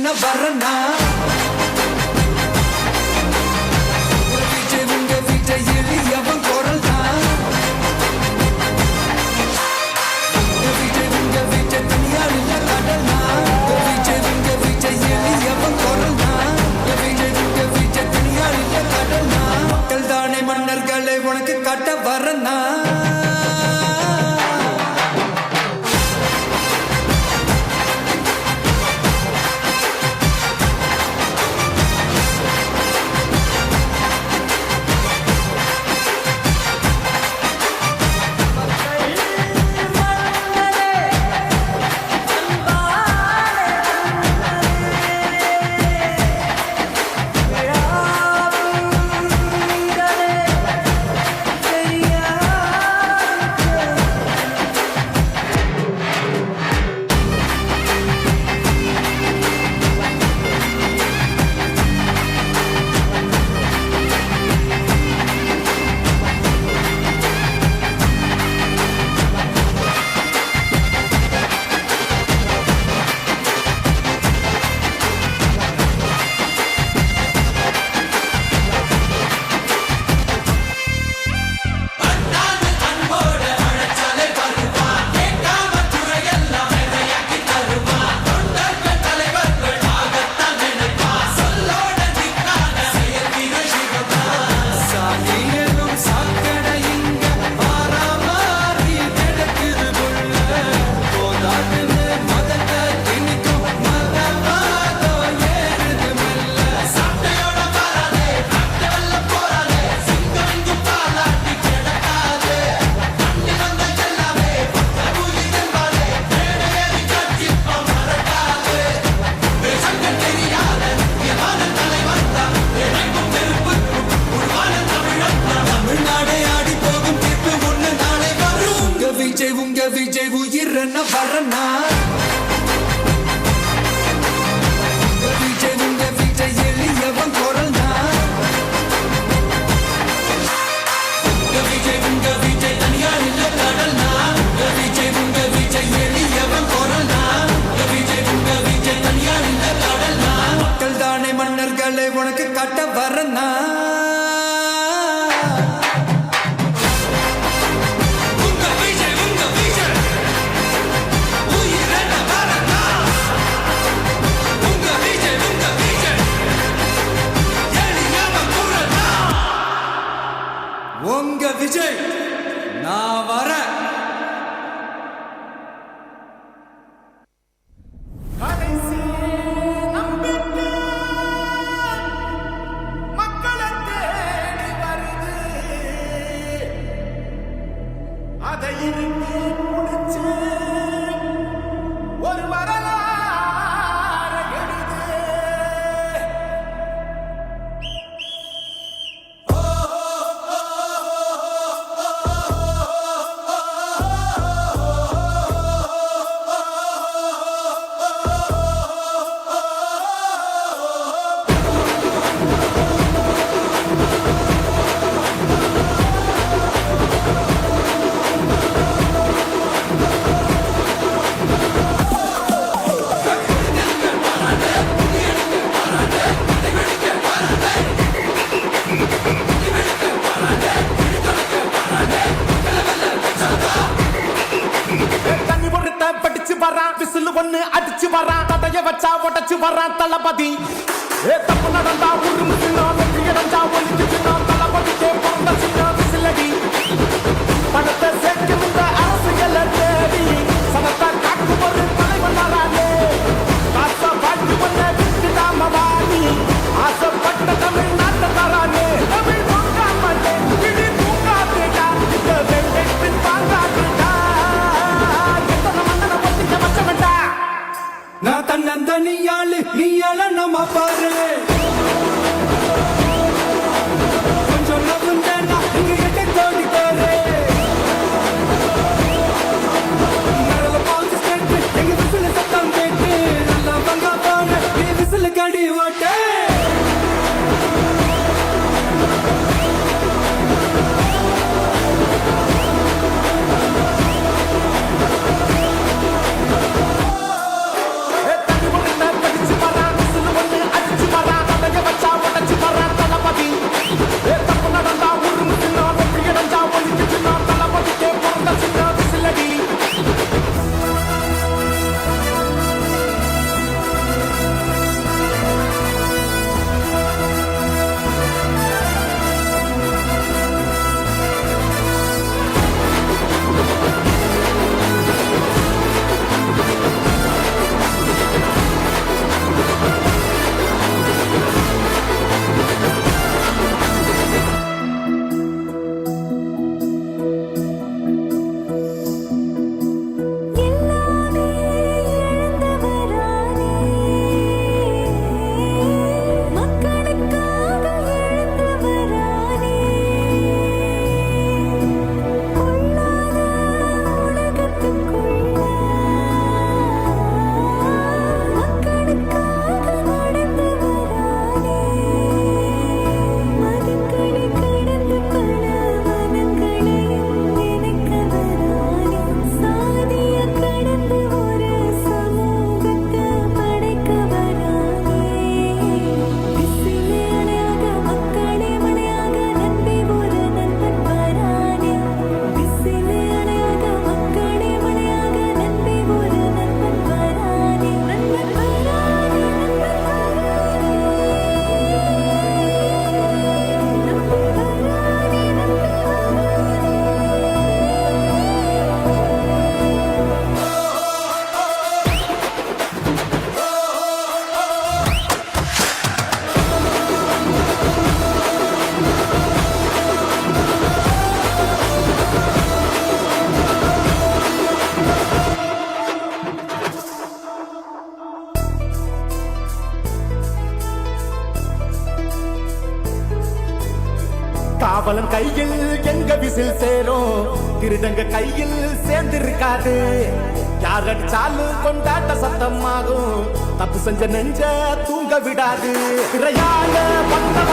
உயிரென்ன வரனா உனக்கு காட்ட வரனா விஜய் உயிரென்ன வரனா விஜய் எளியவன் குரல்னா விஜய் தனியார் இல்ல கடல்னா விஜய் எளியவன் குரல்னா விஜய் தனியார் இல்ல கடல்னா மக்கள் தானே மன்னர்களை உனக்கு காட்ட வரனா உங்க விஜய் நான் வரேன் ஒண்ணு அடிச்சு வரான் தடைய வச்சா உடச்சு வரான் தளபதி தப்பு நடந்தா உருமுதுனா வெற்றி அடைஞ்சா ஒழிக்குதுனா தளபதிக்கே பிறந்த சின்ன விசிலடி பணத்தை சேர்க்கும் இந்த அரசியல் தேடி சனத்தை காக்கும் ஒரு தலைவன் வரானே காசை வாழ்க்கை பண்ண விட்டுடாம வாடி ஆசைப்பட்ட தமிழ்நாட்டை தரானே தமிழ் தூங்காமலே இடி தூங்காதேடா இந்த வெள்ளை பின் வாங்காதேடா எத்தனை மன்னனை ஒத்திக்க வச்சவன்டா நான் தன்னந்தனியாளு நீயால நம்ம பாரு காவலன் கையில் எங்க விசில் சேரும் திருடங்க கையில் சேர்ந்திருக்காது யார் அடிச்சாலும் கொண்டாட்ட சத்தமாகும் தப்பு செஞ்ச நெஞ்ச தூங்க விடாது திரையால வந்த